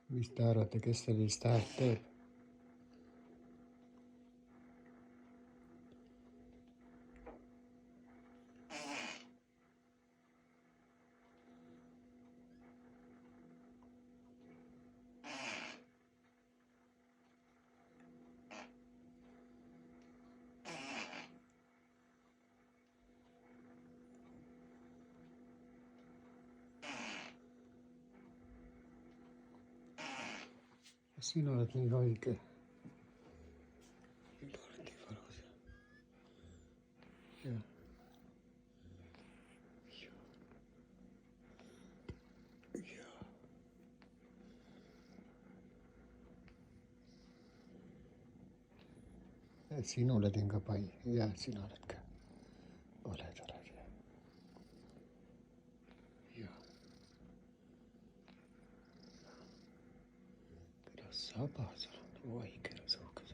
mis te arvate, kes sellist häält teeb? Kas sina oled nii haige? Lordi valus. Jah. Sinule teen ka pai. Jah, sina oled ka. Oled. Jah. Kuidas saba sul on? Oi, kena suhk.